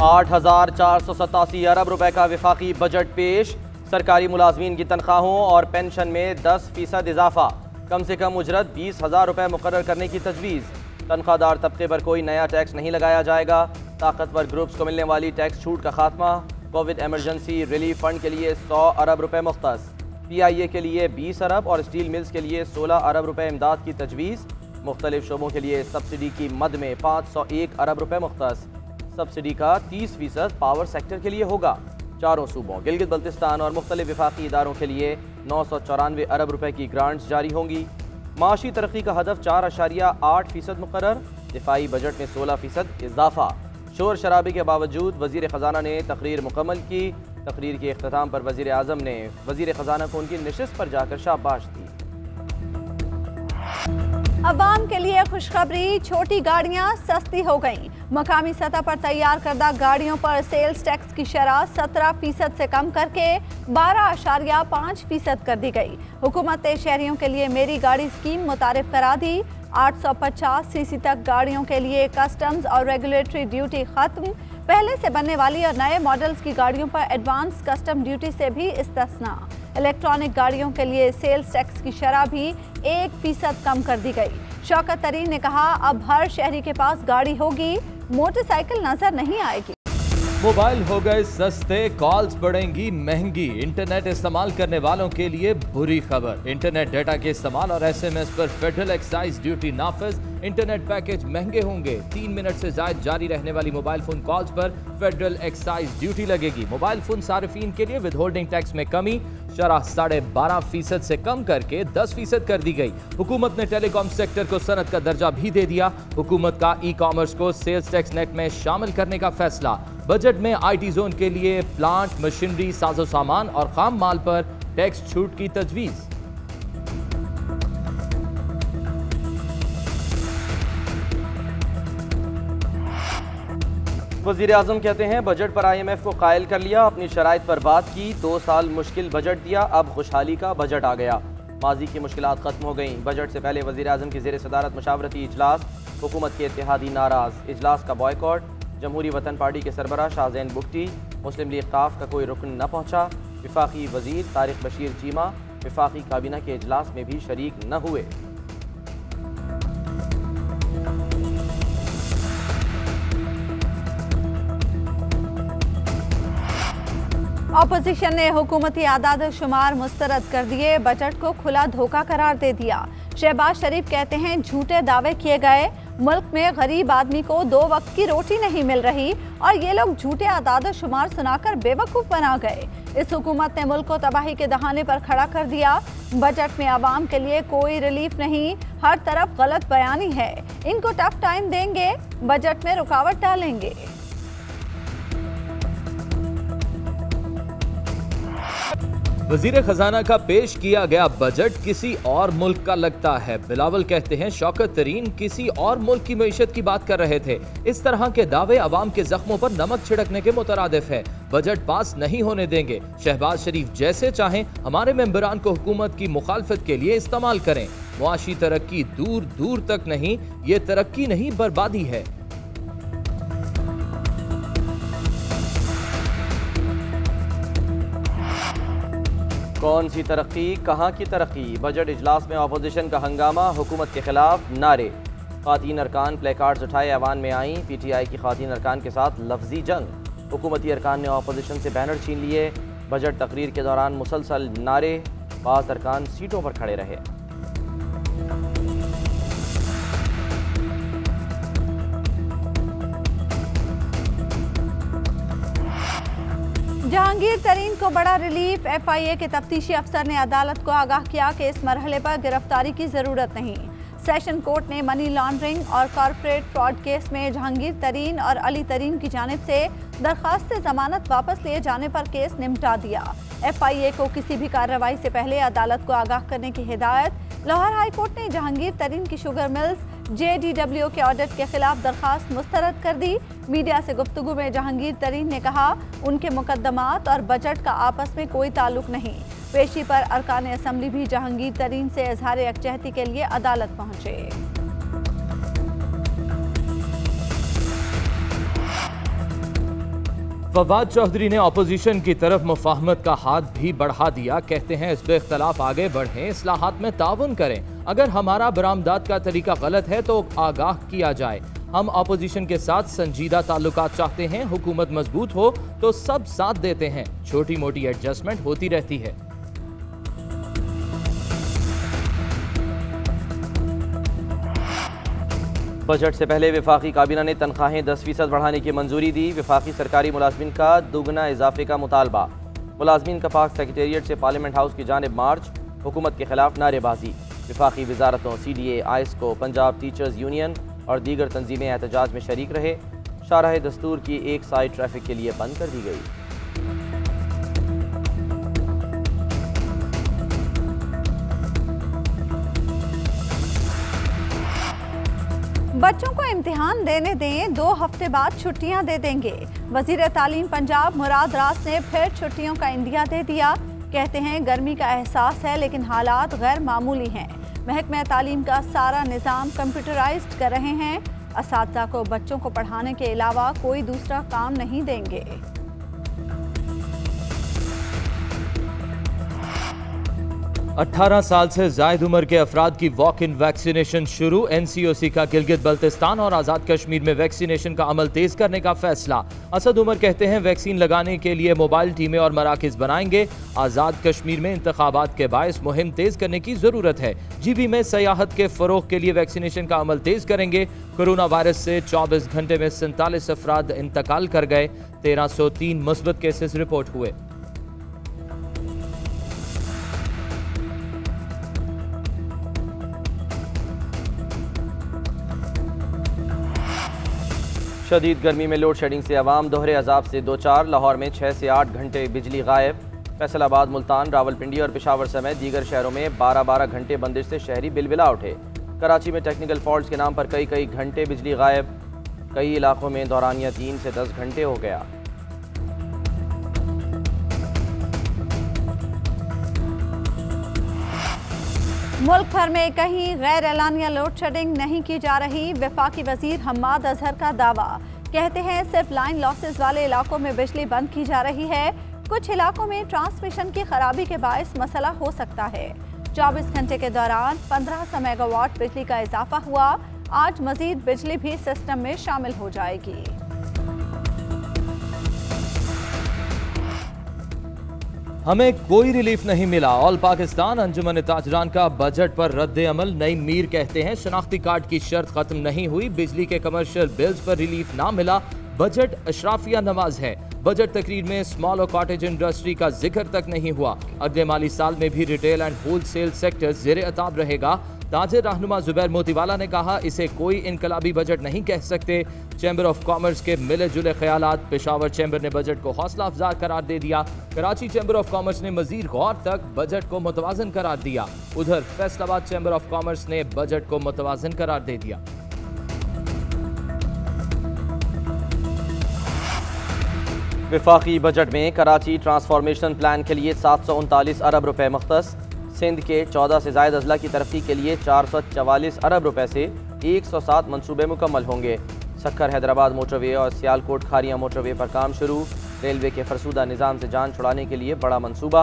8,487 अरब रुपए का वफाकी बजट पेश। सरकारी मुलाजमीन की तनख्वाहों और पेंशन में 10% इजाफा। कम से कम उजरत 20,000 रुपए मुकर्रर करने की तजवीज़। तनख्वाहदार तबके पर कोई नया टैक्स नहीं लगाया जाएगा। ताकतवर ग्रुप्स को मिलने वाली टैक्स छूट का खात्मा। कोविड एमरजेंसी रिलीफ फंड के लिए 100 अरब रुपए मुख्तस। PIA के लिए 20 अरब और स्टील मिल्स के लिए 16 अरब रुपए इमदाद की तजवीज़। मुख्तलिफ शोबों के लिए सब्सिडी की मद में 501 अरब रुपए मुख्तस। सब्सिडी का 30% पावर सेक्टर के लिए होगा। चारों सूबों गिलगित बल्तिस्तान और मुख्तलिफ वफाकी इदारों के लिए 994 अरब रुपए की ग्रांट्स जारी होंगी। माशी तरक्की का हदफ 4.8% मुकर्रर। दिफाई बजट में 16% इजाफा। शोर शराबे के बावजूद वज़ीर ख़जाना ने तकरीर मुकम्मल की। तकरीर के इख्तिताम पर वज़ीर आज़म ने वज़ीर ख़जाना को उनकी नशिस्त पर जाकर शाबाश दी। अवाम के लिए खुशखबरी, छोटी गाड़ियां सस्ती हो गईं। मकामी सतह पर तैयार करदा गाड़ियों पर सेल्स टैक्स की शरह 17% से कम करके 12.5% कर दी गई। हुकूमत ने शहरियों के लिए मेरी गाड़ी स्कीम मुतारिफ करा दी। 850 सीसी तक गाड़ियों के लिए कस्टम्स और रेगुलेटरी ड्यूटी खत्म। पहले से बनने वाली और नए मॉडल्स की गाड़ियों पर एडवांस कस्टम ड्यूटी से भी इस्तिस्ना। इलेक्ट्रॉनिक गाड़ियों के लिए सेल्स टैक्स की शरह भी 1% कम कर दी गई। शौकत तरीन ने कहा, अब हर शहरी के पास गाड़ी होगी, मोटरसाइकिल नजर नहीं आएगी। मोबाइल हो गए सस्ते, कॉल्स बढ़ेंगी महंगी। इंटरनेट इस्तेमाल करने वालों के लिए बुरी खबर। इंटरनेट डेटा के इस्तेमाल और SMS पर फेडरल एक्साइज ड्यूटी नाफिज। इंटरनेट पैकेज महंगे होंगे। 3 मिनट से ज्यादा जारी रहने वाली मोबाइल फोन कॉल्स पर फेडरल एक्साइज ड्यूटी लगेगी। मोबाइल फोन सार्फिन के लिए विद होल्डिंग टैक्स में कमी। शरह 12.5% से कम करके 10% कर दी गई। हुकूमत ने टेलीकॉम सेक्टर को सनत का दर्जा भी दे दिया। हुकूमत का ई-कॉमर्स को सेल्स टैक्स नेट में शामिल करने का फैसला। बजट में IT जोन के लिए प्लांट, मशीनरी, साजो सामान और खाम माल पर टैक्स छूट की तजवीज़। वज़ीर आज़म कहते हैं, बजट पर IMF को कायल कर लिया। अपनी शराइत पर बात की। 2 साल मुश्किल बजट दिया, अब खुशहाली का बजट आ गया। माजी की मुश्किलात खत्म हो गईं। बजट से पहले वज़ीर आज़म की ज़ेर सदारत मशावरती इजलास। हुकूमत के इत्तेहादी नाराज़। इजलास का बॉयकॉट। जमहूरी वतन पार्टी के सरबराह शाहजैन बुगटी। मुस्लिम लीग काफ का कोई रुकन न पहुँचा। वफाकी वज़ीर तारिक बशीर चीमा वफाकी काबीना के इजलास में भी शरीक न हुए। अपोजिशन ने हुकूमती आदाद शुमार मुस्तरद कर दिए। बजट को खुला धोखा करार दे दिया। शहबाज शरीफ कहते हैं, झूठे दावे किए गए। मुल्क में गरीब आदमी को 2 वक्त की रोटी नहीं मिल रही और ये लोग झूठे आदाद शुमार सुनाकर बेवकूफ़ बना गए। इस हुकूमत ने मुल्क को तबाही के दहाने पर खड़ा कर दिया। बजट में आवाम के लिए कोई रिलीफ नहीं, हर तरफ गलत बयानी है। इनको टफ टाइम देंगे, बजट में रुकावट डालेंगे। वजीर खजाना का पेश किया गया बजट किसी और मुल्क का लगता है। बिलावल कहते हैं, शौकत तरीन किसी और मुल्क की मईशत की बात कर रहे थे। इस तरह के दावे अवाम के जख्मों पर नमक छिड़कने के मुतरादिफ है। बजट पास नहीं होने देंगे। शहबाज शरीफ जैसे चाहें हमारे मेंबरान को हुकूमत की मुखालफत के लिए इस्तेमाल करें। मुआशी तरक्की दूर दूर तक नहीं, ये तरक्की नहीं बर्बादी है। कौन सी तरक्की, कहाँ की तरक्की। बजट इजलास में अपोजिशन का हंगामा। हुकूमत के खिलाफ नारे। खातीन अरकान प्ले कार्ड्स उठाए ऐवान में आईं। PTI की खातीन अरकान के साथ लफ्जी जंग। हुकूमती अरकान ने अपोजिशन से बैनर छीन लिए। बजट तकरीर के दौरान मुसलसल नारे। बाज़ अरकान सीटों पर खड़े रहे। जहांगीर तरीन को बड़ा रिलीफ। FIA के तफ्तीशी अफसर ने अदालत को आगाह किया कि इस मरहले पर गिरफ्तारी की जरूरत नहीं। सेशन कोर्ट ने मनी लॉन्ड्रिंग और कॉरपोरेट फ्रॉड केस में जहांगीर तरीन और अली तरीन की जानिब से दरखास्त जमानत वापस लिए जाने पर केस निपटा दिया। FIA को किसी भी कार्रवाई से पहले अदालत को आगाह करने की हिदायत। लाहौर हाई कोर्ट ने जहांगीर तरीन की शुगर मिल्स JDW के ऑडिट के खिलाफ दरखास्त मुस्तरद कर दी। मीडिया से गुफ्तगू में जहांगीर तरीन ने कहा, उनके मुकदमात और बजट का आपस में कोई ताल्लुक नहीं। पेशी पर अरकान असम्बली भी जहांगीर तरीन से इजहार यकजहती के लिए अदालत पहुंचे। फवाद चौधरी ने अपोजिशन की तरफ मुफाहमत का हाथ भी बढ़ा दिया। कहते हैं इस पे इख्तलाफ आगे बढ़ें, इस्लाहात में ताउन करें। अगर हमारा बरामदात का तरीका गलत है तो आगाह किया जाए। हम अपोजिशन के साथ संजीदा ताल्लुकात चाहते हैं। हुकूमत मजबूत हो तो सब साथ देते हैं। छोटी मोटी एडजस्टमेंट होती रहती है। बजट से पहले वफाकी काबीना ने तनख्वाहें 10% बढ़ाने की मंजूरी दी। वफाकी सरकारी मुलाजमीन का दोगुना इजाफे का मुतालबा। मुलाजमीन का पाक सेक्रेटेरिएट से पार्लियामेंट हाउस की जानिब मार्च, हुकूमत के खिलाफ नारेबाजी। वफाकी वजारतों CDA, आइस्को, पंजाब टीचर्स यूनियन और दीगर तंजीमें एहतजाज में शरीक रहे। शाहराह दस्तूर की एक साइड ट्रैफिक के लिए बंद कर दी गई। बच्चों को इम्तिहान देने दें, 2 हफ्ते बाद छुट्टियां दे देंगे। वजीर तालीम पंजाब मुराद रास ने फिर छुट्टियों का इंदिया दे दिया। कहते हैं गर्मी का एहसास है लेकिन हालात गैर मामूली हैं। महकमा तालीम का सारा निज़ाम कंप्यूटराइज्ड कर रहे हैं। असातिज़ा को बच्चों को पढ़ाने के अलावा कोई दूसरा काम नहीं देंगे। 18 साल से जायद उम्र के अफराद की वॉक इन वैक्सीनेशन शुरू। NCOC का गिलगित बल्तिस्तान और आज़ाद कश्मीर में वैक्सीनेशन का अमल तेज करने का फैसला। असद उमर कहते हैं वैक्सीन लगाने के लिए मोबाइल टीमें और मराकिज बनाएंगे। आज़ाद कश्मीर में इंतखाबात के बायस मुहिम तेज करने की जरूरत है। GB में सयाहत के फरोग के लिए वैक्सीनेशन का अमल तेज करेंगे। कोरोना वायरस से 24 घंटे में 47 अफराद इंतकाल कर गए। 1303 मुस्बत केसेस रिपोर्ट हुए। शदीद गर्मी में लोड शेडिंग से अवाम दोहरे अजाब से 2-4। लाहौर में 6 से 8 घंटे बिजली गायब। फैसलाबाद, मुल्तान, रावलपिंडी और पेशावर समेत दीगर शहरों में 12-12 घंटे बंदिश से शहरी बिलबिला उठे। कराची में टेक्निकल फॉल्ट्स के नाम पर कई घंटे बिजली गायब। कई इलाकों में दौरानिया 3 से 10 घंटे हो गया। मुल्क भर में कहीं गैर एलानिया लोड शेडिंग नहीं की जा रही। वफाकी वजीर हम्माद अजहर का दावा। कहते हैं सिर्फ लाइन लॉसेस वाले इलाकों में बिजली बंद की जा रही है। कुछ इलाकों में ट्रांसमिशन की खराबी के बायस मसला हो सकता है। 24 घंटे के दौरान 1500 मेगावाट बिजली का इजाफा हुआ। आज मजीद बिजली भी सिस्टम में शामिल हो जाएगी। हमें कोई रिलीफ नहीं मिला। ऑल पाकिस्तान अंजुमन ताजरान का बजट पर रद्द अमल। नईम मीर कहते हैं शनाख्ती कार्ड की शर्त खत्म नहीं हुई। बिजली के कमर्शियल बिल्स पर रिलीफ ना मिला। बजट अशराफिया नवाज है। बजट तकरीर में स्मॉल और कॉटेज इंडस्ट्री का जिक्र तक नहीं हुआ। अगले माली साल में भी रिटेल एंड होलसेल सेक्टर ज़ेरे अताब रहेगा। ताजिर रहनुमा जुबैर मोतीवाला ने कहा इसे कोई इनकलाबी बजट नहीं कह सकते। चैम्बर ऑफ कॉमर्स के मिले जुले ख्यालात। पेशावर चैम्बर ने बजट को हौसला अफजा करार दे दिया। कराची चैम्बर ऑफ कॉमर्स ने मजीद गौर तक बजट को मुतवाजन करार दिया। उधर फैसलाबाद चैम्बर ऑफ कॉमर्स ने बजट को मुतवाजन करार दे दिया। वफाकी बजट में कराची ट्रांसफॉर्मेशन प्लान के लिए 739 अरब रुपए मुख्तस। सिंध के 14 से जायद अजला की तरक्की के लिए 444 अरब रुपए से 107 मनसूबे मुकम्मल होंगे। सक्खर हैदराबाद मोटरवे और सियालकोट खारियां मोटरवे पर काम शुरू। रेलवे के फरसूदा निज़ाम से जान छुड़ाने के लिए बड़ा मनसूबा।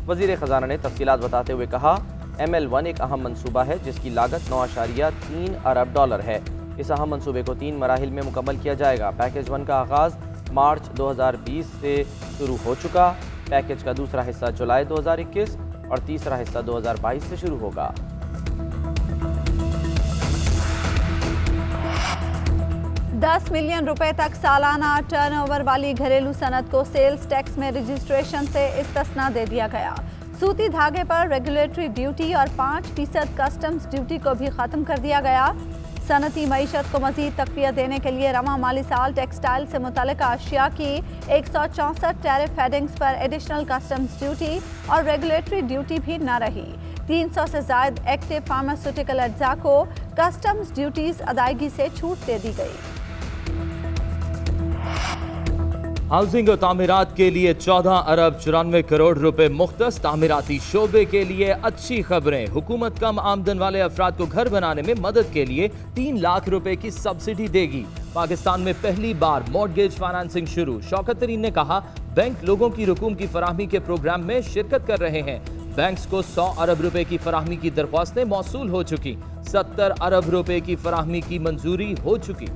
वज़ीर ख़जाना ने तफसीलात बताते हुए कहा ML1 एक अहम मनसूबा है जिसकी लागत 9.3 अरब डॉलर है। इस अहम मनसूबे को 3 मराहिल में मुकम्मल किया जाएगा। पैकेज 1 का आगाज़ मार्च 2020 से शुरू हो चुका। पैकेज का दूसरा हिस्सा जुलाई 2021 और तीसरा हिस्सा 2022 से शुरू होगा। $10 मिलियन तक सालाना टर्नओवर वाली घरेलू सनत को सेल्स टैक्स में रजिस्ट्रेशन से इस्तिस्ना दे दिया गया। सूती धागे पर रेगुलेटरी ड्यूटी और 5% कस्टम्स ड्यूटी को भी खत्म कर दिया गया। सनती मईशत को मजीद तक़वियत देने के लिए रवा माली साल टेक्सटाइल से मुतल्लिक़ अशिया की 164 टैरिफ हेडिंग्स पर एडिशनल कस्टम्स ड्यूटी और रेगुलेटरी ड्यूटी भी न रही। 300 से ज़ायद एक्टिव फार्मास्यूटिकल अज्जा को कस्टम्स ड्यूटीज़ अदायगी से छूट दे दी गई। हाउसिंग और तामीरात के लिए 14 अरब 94 करोड़ रुपए मुख्तस। तामीराती शोबे के लिए अच्छी खबरें। हुकूमत कम आमदन वाले अफराद को घर बनाने में मदद के लिए 3 लाख रुपए की सब्सिडी देगी। पाकिस्तान में पहली बार मॉर्गेज फाइनेंसिंग शुरू। शौकत तरीन ने कहा, बैंक लोगों की रकूम की फराहमी के प्रोग्राम में शिरकत कर रहे हैं। बैंक्स को 100 अरब रुपए की फराहमी की दरख्वास्तें मौसूल हो चुकी। 70 अरब रुपए की फराहमी की मंजूरी हो चुकी।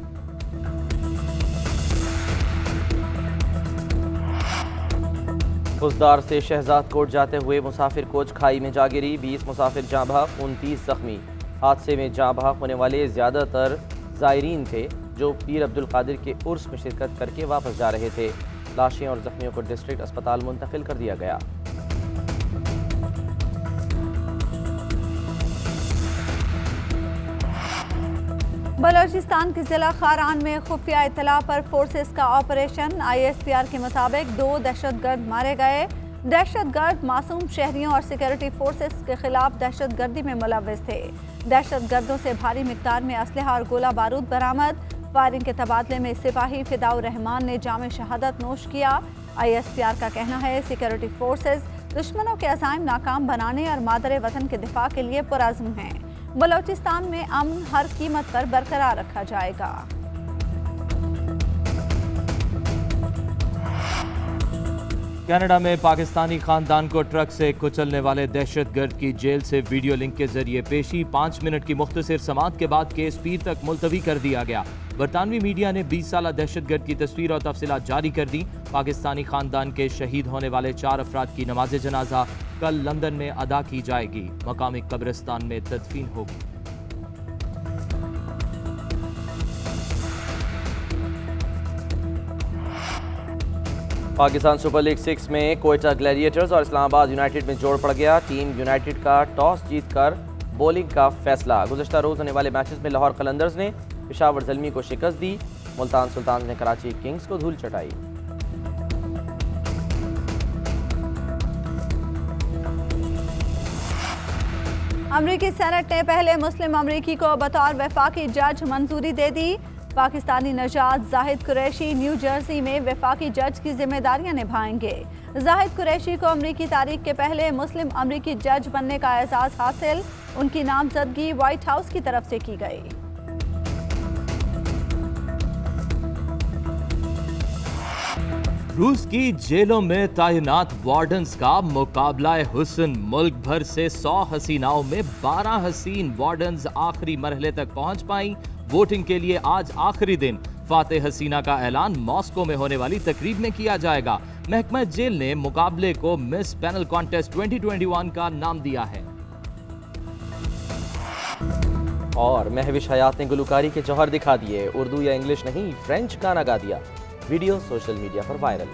खुसदार से शहजाद कोट जाते हुए मुसाफिर कोच खाई में जा गिरी। 20 मुसाफिर जाँ बहक, 29 जख्मी। हादसे में जाँ बहक होने वाले ज़्यादातर ज़ायरीन थे जो पीर अब्दुल कादिर के उर्स में शिरकत करके वापस जा रहे थे। लाशें और जख्मियों को डिस्ट्रिक्ट अस्पताल मुंतकिल कर दिया गया। बलोचिस्तान के जिला खारान में खुफिया इत्तला पर फोर्सेस का ऑपरेशन। ISPR के मुताबिक 2 दहशतगर्द मारे गए। दहशतगर्द मासूम शहरियों और सिक्योरिटी फोर्सेस के खिलाफ दहशतगर्दी में मुलव्विस थे। दहशतगर्दों से भारी मिकदार में असलहा और गोला बारूद बरामद। फायरिंग के तबादले में सिपाही फिदाउर रहमान ने जाम शहादत नोश किया। ISPR का कहना है सिक्योरिटी फोर्सेस दुश्मनों के अज़ाइम नाकाम बनाने और मादर वतन के दिफा के लिए पुरअज़्म हैं। बलोचिस्तान में अमन हर कीमत पर बरकरार रखा जाएगा। कनाडा में पाकिस्तानी खानदान को ट्रक से कुचलने वाले दहशतगर्द की जेल से वीडियो लिंक के जरिए पेशी। 5 मिनट की मुख्तसर समाअत के बाद केस पीर तक मुलतवी कर दिया गया। बरतानवी मीडिया ने 20 साला दहशतगर्द की तस्वीर और तफसीलात जारी कर दी। पाकिस्तानी खानदान के शहीद होने वाले 4 अफराद की नमाज जनाजा कल लंदन में अदा की जाएगी। मकामी कब्रिस्तान में तदफीन होगी। पाकिस्तान सुपर लीग 6 में कोयटा ग्लैडिएटर्स और इस्लामाबाद यूनाइटेड में जोड़ पड़ गया। टीम यूनाइटेड का टॉस जीतकर बॉलिंग का फैसला। गुज़श्ता रोज होने वाले मैचेस में लाहौर कलंदर्स ने पेशावर ज़ल्मी को शिकस्त दी। मुल्तान सुल्तान ने कराची किंग्स को धूल चटाई। अमरीकी सेनेट ने पहले मुस्लिम अमरीकी को बतौर वफाकी जज मंजूरी दे दी। पाकिस्तानी नजात जाहिद कुरैशी न्यू जर्सी में वफाकी जज की जिम्मेदारियां निभाएंगे। जाहिद कुरैशी को अमरीकी तारीख के पहले मुस्लिम अमरीकी जज बनने का एजाज़ हासिल। उनकी नामजदगी व्हाइट हाउस की तरफ से की गई। रूस की जेलों में तैनात वार्डन्स का मुकाबला हुस्न। मुल्क भर से 100 हसीनाओं में 12 हसीन वार्डन्स आखिरी मरहले तक पहुंच पाई। वोटिंग के लिए आज आखिरी दिन। फातेह हसीना का ऐलान मॉस्को में होने वाली तकरीब में किया जाएगा। महकमा जेल ने मुकाबले को मिस पैनल कॉन्टेस्ट 2021 का नाम दिया है। और महविश हयात ने गुलकारी के जौहर दिखा दिए। उर्दू या इंग्लिश नहीं, फ्रेंच गाना गा दिया। वीडियो सोशल मीडिया पर वायरल।